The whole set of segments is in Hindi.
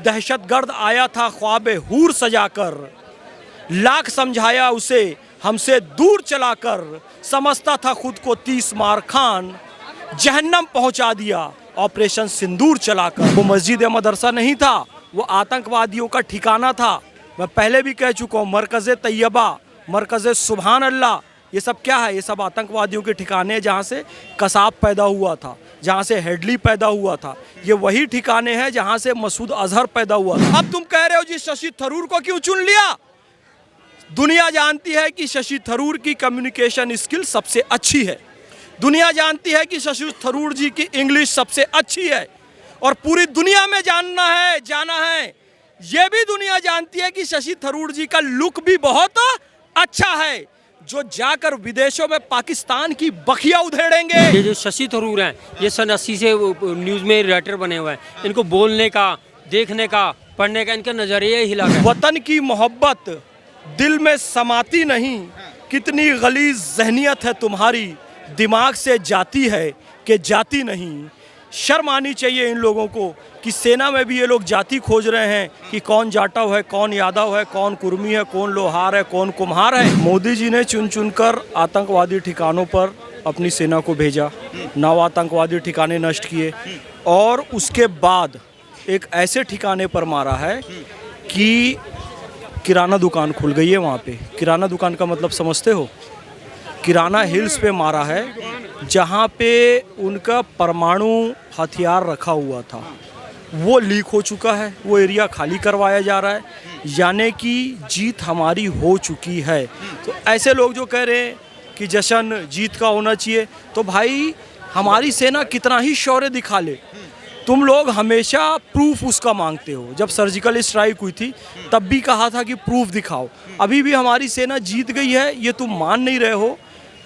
दहशतगर्द आया था ख्वाबे हूर सजाकर, लाख समझाया उसे हमसे दूर चलाकर, समझता था खुद को 30 मार खान, जहन्नम पहुंचा दिया ऑपरेशन सिंदूर चलाकर। वो मस्जिद या मदरसा नहीं था, वो आतंकवादियों का ठिकाना था। मैं पहले भी कह चुका हूँ, मरकज़े तैयबा, मरकज़े सुभान अल्लाह, ये सब क्या है? ये सब आतंकवादियों के ठिकाने, जहाँ से कसाब पैदा हुआ था, जहाँ से हेडली पैदा हुआ था। ये वही ठिकाने हैं जहाँ से मसूद अजहर पैदा हुआ था। अब तुम कह रहे हो जी शशि थरूर को क्यों चुन लिया? दुनिया जानती है कि शशि थरूर की कम्युनिकेशन स्किल सबसे अच्छी है। दुनिया जानती है कि शशि थरूर जी की इंग्लिश सबसे अच्छी है। और पूरी दुनिया में जाना है, ये भी दुनिया जानती है कि शशि थरूर जी का लुक भी बहुत अच्छा है, जो जाकर विदेशों में पाकिस्तान की बखिया उधेड़ेंगे। ये जो शशि थरूर हैं, ये सन 80 से न्यूज़ में राइटर बने हुए हैं। इनको बोलने का, देखने का, पढ़ने का इनका नजरिया ही हिला है। वतन की मोहब्बत दिल में समाती नहीं, कितनी गलीज जहनियत है तुम्हारी, दिमाग से जाती है कि जाती नहीं। शर्म आनी चाहिए इन लोगों को कि सेना में भी ये लोग जाति खोज रहे हैं कि कौन जाटव है, कौन यादव है, कौन कुर्मी है, कौन लोहार है, कौन कुम्हार है। मोदी जी ने चुन चुनकर आतंकवादी ठिकानों पर अपनी सेना को भेजा, 9 आतंकवादी ठिकाने नष्ट किए, और उसके बाद एक ऐसे ठिकाने पर मारा है कि किराना दुकान खुल गई है वहाँ पे। किराना दुकान का मतलब समझते हो? किराना हिल्स पे मारा है, जहाँ पे उनका परमाणु हथियार रखा हुआ था, वो लीक हो चुका है, वो एरिया खाली करवाया जा रहा है, यानी कि जीत हमारी हो चुकी है। तो ऐसे लोग जो कह रहे हैं कि जश्न जीत का होना चाहिए, तो भाई हमारी सेना कितना ही शौर्य दिखा ले, तुम लोग हमेशा प्रूफ उसका मांगते हो। जब सर्जिकल स्ट्राइक हुई थी तब भी कहा था कि प्रूफ दिखाओ। अभी भी हमारी सेना जीत गई है, ये तुम मान नहीं रहे हो,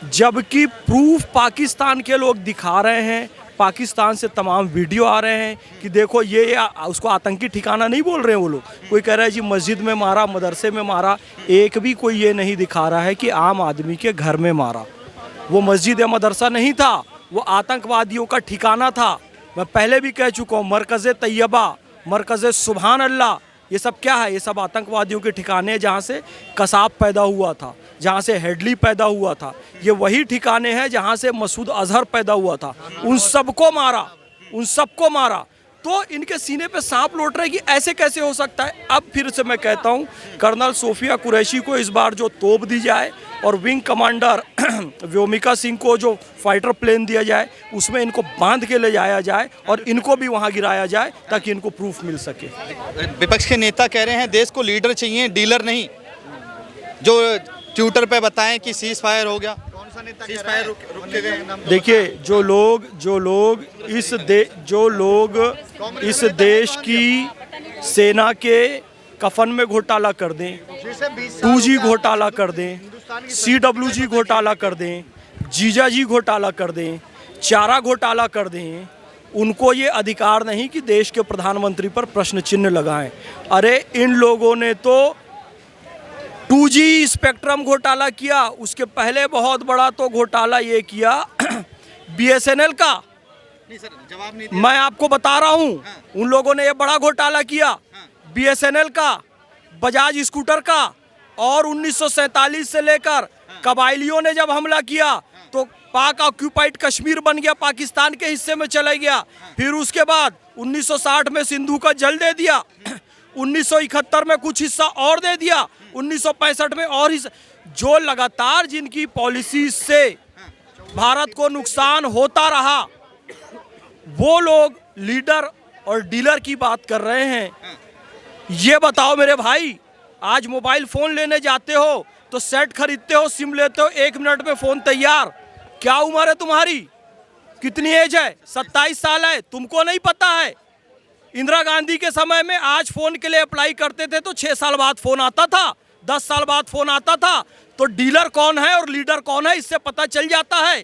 जबकि प्रूफ पाकिस्तान के लोग दिखा रहे हैं। पाकिस्तान से तमाम वीडियो आ रहे हैं कि देखो ये उसको आतंकी ठिकाना नहीं बोल रहे हैं वो लोग। कोई कह रहा है जी मस्जिद में मारा, मदरसे में मारा, एक भी कोई ये नहीं दिखा रहा है कि आम आदमी के घर में मारा। वो मस्जिद या मदरसा नहीं था, वो आतंकवादियों का ठिकाना था। मैं पहले भी कह चुका हूँ, मरकज़े तैयबा, मरकज़े सुभान अल्लाह, ये सब क्या है? ये सब आतंकवादियों के ठिकाने हैं जहाँ से कसाब पैदा हुआ था, जहाँ से हेडली पैदा हुआ था। ये वही ठिकाने हैं जहाँ से मसूद अजहर पैदा हुआ था। उन सबको मारा, तो इनके सीने पे सांप लौट रहे कि ऐसे कैसे हो सकता है। अब फिर से मैं कहता हूँ, कर्नल सोफिया कुरैशी को इस बार जो तोप दी जाए और विंग कमांडर व्योमिका सिंह को जो फाइटर प्लेन दिया जाए, उसमें इनको बांध के ले जाया जाए और इनको भी वहाँ गिराया जाए ताकि इनको प्रूफ मिल सके। विपक्ष के नेता कह रहे हैं देश को लीडर चाहिए, डीलर नहीं। जो ट्विटर पे बताएं कि सीज फायर हो गया, कौन सा नेता सीज फायर रुक के गए? देखिए, जो लोग इस देश की सेना के कफन में घोटाला कर दें, 2G घोटाला कर दें, CWG घोटाला कर दें, जीजाजी घोटाला कर दें, चारा घोटाला कर दें, उनको ये अधिकार नहीं कि देश के प्रधानमंत्री पर प्रश्न चिन्ह लगाएं। अरे इन लोगों ने तो 2G स्पेक्ट्रम घोटाला किया, उसके पहले बहुत बड़ा तो घोटाला ये किया BSNL का। नहीं सर, जवाब नहीं दिया। मैं आपको बता रहा हूँ, उन लोगों ने ये बड़ा घोटाला किया BSNL का, बजाज स्कूटर का, और 1947 से लेकर कबायलियों ने जब हमला किया तो पाक ऑक्यूपाइड कश्मीर बन गया, पाकिस्तान के हिस्से में चला गया। फिर उसके बाद 1960 में सिंधु का जल दे दिया, 1971 में कुछ हिस्सा और दे दिया, 1965 में और हिस्सा। जो लगातार जिनकी पॉलिसी से भारत को नुकसान होता रहा, वो लोग लीडर और डीलर की बात कर रहे हैं। ये बताओ मेरे भाई, आज मोबाइल फ़ोन लेने जाते हो तो सेट खरीदते हो, सिम लेते हो, 1 मिनट में फ़ोन तैयार। क्या उम्र है तुम्हारी? कितनी एज है? 27 साल है। तुमको नहीं पता है? इंदिरा गांधी के समय में आज फ़ोन के लिए अप्लाई करते थे तो 6 साल बाद फ़ोन आता था, 10 साल बाद फ़ोन आता था। तो डीलर कौन है और लीडर कौन है, इससे पता चल जाता है।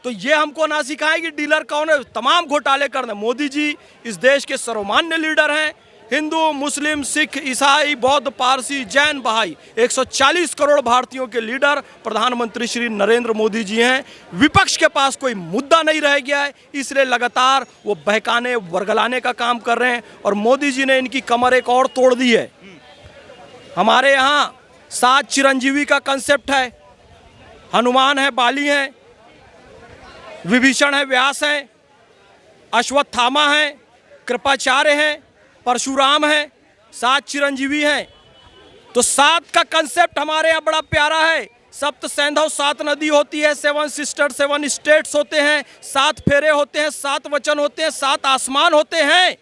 तो ये हमको ना सिखाएं कि डीलर कौन है। तमाम घोटाले करने। मोदी जी इस देश के सर्वमान्य लीडर हैं, हिंदू, मुस्लिम, सिख, ईसाई, बौद्ध, पारसी, जैन, बहाई 140 करोड़ भारतीयों के लीडर प्रधानमंत्री श्री नरेंद्र मोदी जी हैं। विपक्ष के पास कोई मुद्दा नहीं रह गया है, इसलिए लगातार वो बहकाने वर्गलाने का काम कर रहे हैं और मोदी जी ने इनकी कमर एक और तोड़ दी है। हमारे यहाँ 7 चिरंजीवी का कंसेप्ट है। हनुमान है, बाली है, विभीषण है, व्यास है, अश्वत्थामा है, कृपाचार्य है, परशुराम है, 7 चिरंजीवी हैं। तो 7 का कंसेप्ट हमारे यहाँ बड़ा प्यारा है। सप्त सैंधव 7 नदी होती है, 7 सिस्टर 7 स्टेट्स होते हैं, 7 फेरे होते हैं, 7 वचन होते हैं, 7 आसमान होते हैं।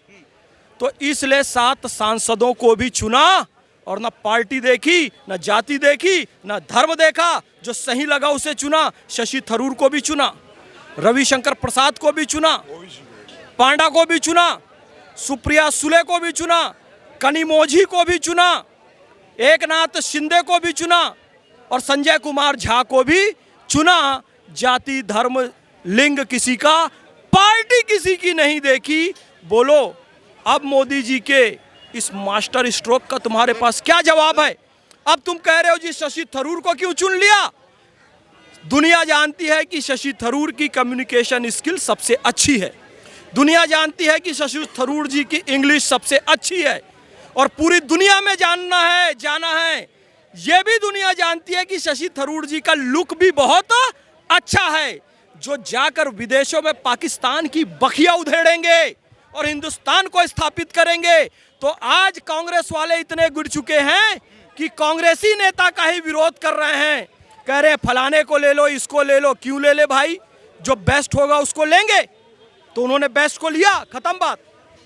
तो इसलिए 7 सांसदों को भी चुना और ना पार्टी देखी, ना जाति देखी, ना धर्म देखा, जो सही लगा उसे चुना। शशि थरूर को भी चुना, रविशंकर प्रसाद को भी चुना, पांडा को भी चुना, सुप्रिया सुले को भी चुना, कनिमोझी को भी चुना, एकनाथ शिंदे को भी चुना और संजय कुमार झा को भी चुना। जाति, धर्म, लिंग किसी का, पार्टी किसी की नहीं देखी। बोलो अब मोदी जी के इस मास्टर स्ट्रोक का तुम्हारे पास क्या जवाब है? अब तुम कह रहे हो जी शशि थरूर को क्यों चुन लिया? दुनिया जानती है कि शशि थरूर की कम्युनिकेशन स्किल सबसे अच्छी है। दुनिया जानती है कि शशि थरूर जी की इंग्लिश सबसे अच्छी है और पूरी दुनिया में जाना है। ये भी दुनिया जानती है कि शशि थरूर जी का लुक भी बहुत अच्छा है, जो जाकर विदेशों में पाकिस्तान की बखिया उधेड़ेंगे और हिंदुस्तान को स्थापित करेंगे। तो आज कांग्रेस वाले इतने गिर चुके हैं कि कांग्रेसी नेता का ही विरोध कर रहे हैं, कह रहे हैं फलाने को ले लो, इसको ले लो। क्यों ले ले भाई? जो बेस्ट होगा उसको लेंगे। तो उन्होंने बेस्ट को लिया, खत्म बात।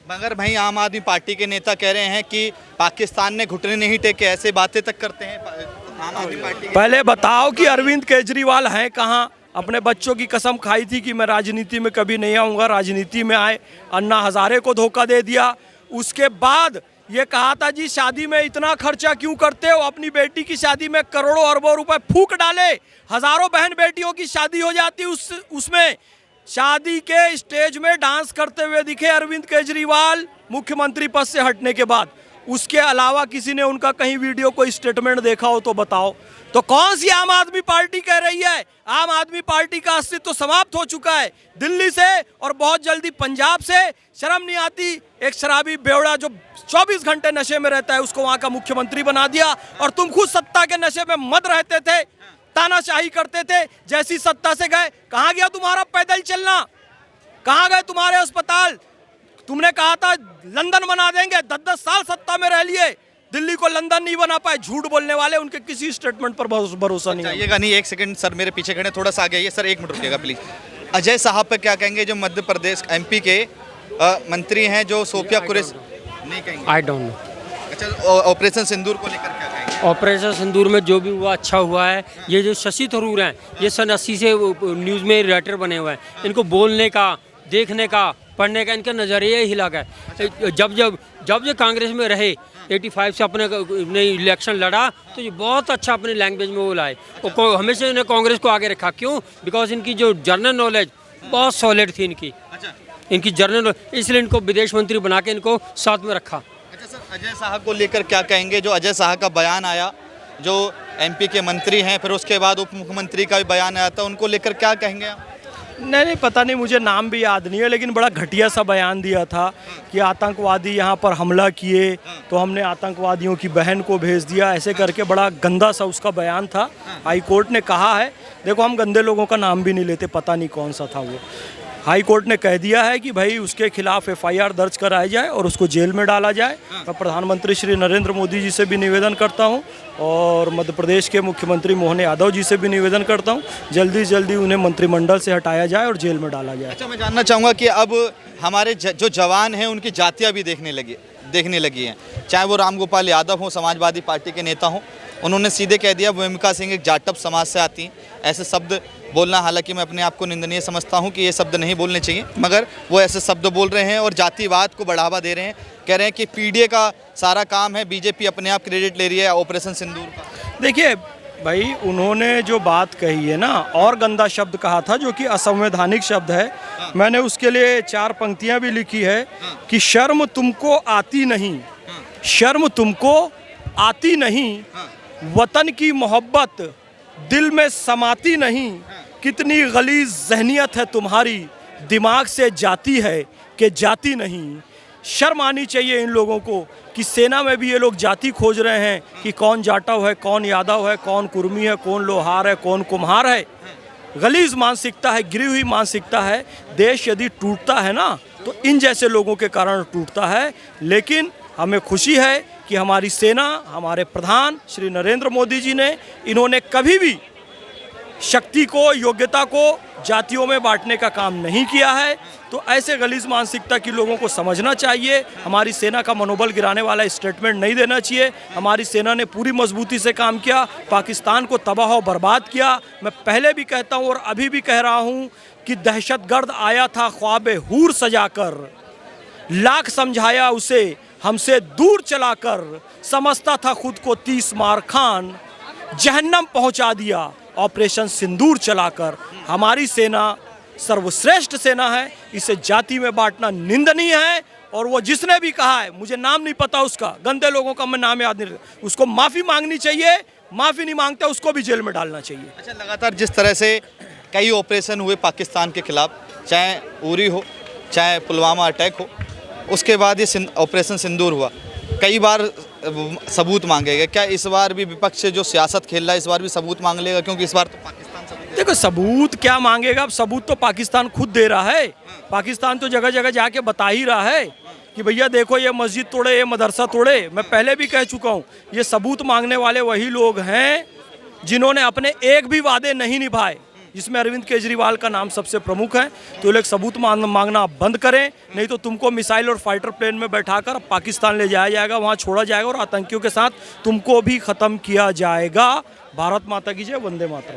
मगर भाई आम आदमी पार्टी के नेता कह रहे हैं कि पाकिस्तान ने घुटने नहीं टेके, ऐसे बातें तक करते हैं आम आदमी पार्टी के। पहले बताओ कि अरविंद केजरीवाल हैं कहाँ? अपने बच्चों की कसम खाई थी कि मैं राजनीति में कभी नहीं आऊँगा, राजनीति में आए, अन्ना हजारे को धोखा दे दिया। उसके बाद ये कहा था जी शादी में इतना खर्चा क्यों करते हो, अपनी बेटी की शादी में करोड़ों अरबों रुपए फूंक डाले, हजारों बहन बेटियों की शादी हो जाती उसमें। शादी के स्टेज में डांस करते हुए दिखे अरविंद केजरीवाल मुख्यमंत्री पद से हटने के बाद। उसके अलावा किसी ने उनका कहीं वीडियो कोई स्टेटमेंट देखा हो तो बताओ। तो कौन सी आम आदमी पार्टी कह रही है? आम आदमी पार्टी का अस्तित्व तो समाप्त हो चुका है। दिल्ली से और बहुत जल्दी पंजाब से। शर्म नहीं आती? एक शराबी बेवड़ा जो 24 घंटे नशे में रहता है उसको वहां का मुख्यमंत्री बना दिया और तुम खुद सत्ता के नशे में मत रहते थे, तानाशाही करते थे। जैसी सत्ता से गए, कहाँ गया तुम्हारा पैदल चलना? कहाँ गए तुम्हारे अस्पताल? तुमने कहा था लंदन बना देंगे, 10-10 साल सत्ता में रह लिए, दिल्ली को लंदन नहीं बना पाए। झूठ बोलने वाले, उनके किसी स्टेटमेंट पर भरोसा नहीं है। जाइएगा नहीं, एक सेकंड सर, मेरे पीछे खड़े, थोड़ा सा आगे आइए सर, 1 मिनट रुकिएगा प्लीज। अजय साहब पे क्या कहेंगे जो मध्य प्रदेश MP के मंत्री हैं, जो सोफिया कुरैशी? नहीं कहेंगे, आई डोंट नो। अच्छा, ऑपरेशन सिंदूर को लेकर क्या कहेंगे? ऑपरेशन सिंदूर में जो भी हुआ अच्छा हुआ है। ये जो शशि थरूर हैं, ये सन 80 से न्यूज़ में राइटर बने हुए हैं। इनको बोलने का, देखने का, पढ़ने का इनका नज़रिया ही हिला गया। जब ये कांग्रेस में रहे 85 से अपने इलेक्शन लड़ा, तो ये बहुत अच्छा अपनी लैंग्वेज में वो लाए। हमेशा इन्हें कांग्रेस को आगे रखा। क्यों? बिकॉज इनकी जो जर्नल नॉलेज बहुत सॉलिड थी इनकी जर्नल नॉलेज, इसलिए इनको विदेश मंत्री बना के इनको साथ में रखा। अच्छा सर, अजय साहब को लेकर क्या कहेंगे? जो अजय साहब का बयान आया, जो MP के मंत्री हैं, फिर उसके बाद उप मुख्यमंत्री का भी बयान आया था, उनको लेकर क्या कहेंगे आप? नहीं, पता नहीं, मुझे नाम भी याद नहीं है, लेकिन बड़ा घटिया सा बयान दिया था कि आतंकवादी यहाँ पर हमला किए तो हमने आतंकवादियों की बहन को भेज दिया, ऐसे करके बड़ा गंदा सा उसका बयान था। हाई कोर्ट ने कहा है, देखो हम गंदे लोगों का नाम भी नहीं लेते, पता नहीं कौन सा था वो। हाई कोर्ट ने कह दिया है कि भाई उसके खिलाफ FIR दर्ज कराई जाए और उसको जेल में डाला जाए। मैं प्रधानमंत्री श्री नरेंद्र मोदी जी से भी निवेदन करता हूं और मध्य प्रदेश के मुख्यमंत्री मोहन यादव जी से भी निवेदन करता हूं, जल्दी से जल्दी उन्हें मंत्रिमंडल से हटाया जाए और जेल में डाला जाए। अच्छा, मैं जानना चाहूँगा कि अब हमारे जो जवान हैं उनकी जातियाँ भी देखने लगी हैं, चाहे वो रामगोपाल यादव हों, समाजवादी पार्टी के नेता हों। उन्होंने सीधे कह दिया भूमिका सिंह एक जाटव समाज से आती हैं। ऐसे शब्द बोलना, हालांकि मैं अपने आप को निंदनीय समझता हूं कि ये शब्द नहीं बोलने चाहिए, मगर वो ऐसे शब्द बोल रहे हैं और जातिवाद को बढ़ावा दे रहे हैं। कह रहे हैं कि PDA का सारा काम है, BJP अपने आप क्रेडिट ले रही है ऑपरेशन सिंदूर का। देखिए, भाई उन्होंने जो बात कही है ना, और गंदा शब्द कहा था जो कि असंवैधानिक शब्द है। मैंने उसके लिए 4 पंक्तियां भी लिखी है कि शर्म तुमको आती नहीं, शर्म तुमको आती नहीं, वतन की मोहब्बत दिल में समाती नहीं, कितनी गलीज जहनियत है तुम्हारी, दिमाग से जाती है कि जाती नहीं। शर्म आनी चाहिए इन लोगों को कि सेना में भी ये लोग जाति खोज रहे हैं कि कौन जाटव है, कौन यादव है, कौन कुर्मी है, कौन लोहार है, कौन कुम्हार है। गलीज मानसिकता है, गिरी हुई मानसिकता है। देश यदि टूटता है ना तो इन जैसे लोगों के कारण टूटता है। लेकिन हमें खुशी है कि हमारी सेना, हमारे प्रधान श्री नरेंद्र मोदी जी ने, इन्होंने कभी भी शक्ति को, योग्यता को जातियों में बांटने का काम नहीं किया है। तो ऐसे गलीज मानसिकता की लोगों को समझना चाहिए। हमारी सेना का मनोबल गिराने वाला स्टेटमेंट नहीं देना चाहिए। हमारी सेना ने पूरी मजबूती से काम किया, पाकिस्तान को तबाह और बर्बाद किया। मैं पहले भी कहता हूँ और अभी भी कह रहा हूँ कि दहशतगर्द आया था ख्वाबे हूर सजाकर, लाख समझाया उसे हमसे दूर चलाकर, समझता था खुद को 30 मार खान, जहन्नम पहुंचा दिया ऑपरेशन सिंदूर चलाकर। हमारी सेना सर्वश्रेष्ठ सेना है, इसे जाति में बांटना निंदनीय है। और वो जिसने भी कहा है, मुझे नाम नहीं पता उसका, गंदे लोगों का मैं नाम याद नहीं रखता, उसको माफ़ी मांगनी चाहिए। माफ़ी नहीं मांगता उसको भी जेल में डालना चाहिए। अच्छा, लगातार जिस तरह से कई ऑपरेशन हुए पाकिस्तान के खिलाफ, चाहे उरी हो, चाहे पुलवामा अटैक हो, उसके बाद ये ऑपरेशन सिंदूर हुआ, कई बार सबूत मांगे गए। क्या इस बार भी विपक्ष जो सियासत खेल रहा है इस बार भी सबूत मांग लेगा? क्योंकि इस बार तो पाकिस्तान सबूत देखो, सबूत क्या मांगेगा? अब सबूत तो पाकिस्तान खुद दे रहा है। पाकिस्तान तो जगह जगह जाके बता ही रहा है कि भैया देखो ये मस्जिद तोड़े, ये मदरसा तोड़े। मैं पहले भी कह चुका हूँ, ये सबूत मांगने वाले वही लोग हैं जिन्होंने अपने एक भी वादे नहीं निभाए, जिसमें अरविंद केजरीवाल का नाम सबसे प्रमुख है। तो ये लोग सबूत मांगना बंद करें, नहीं तो तुमको मिसाइल और फाइटर प्लेन में बैठाकर पाकिस्तान ले जाया जाएगा, वहाँ छोड़ा जाएगा और आतंकियों के साथ तुमको भी ख़त्म किया जाएगा। भारत माता की जय, वंदे मातरम।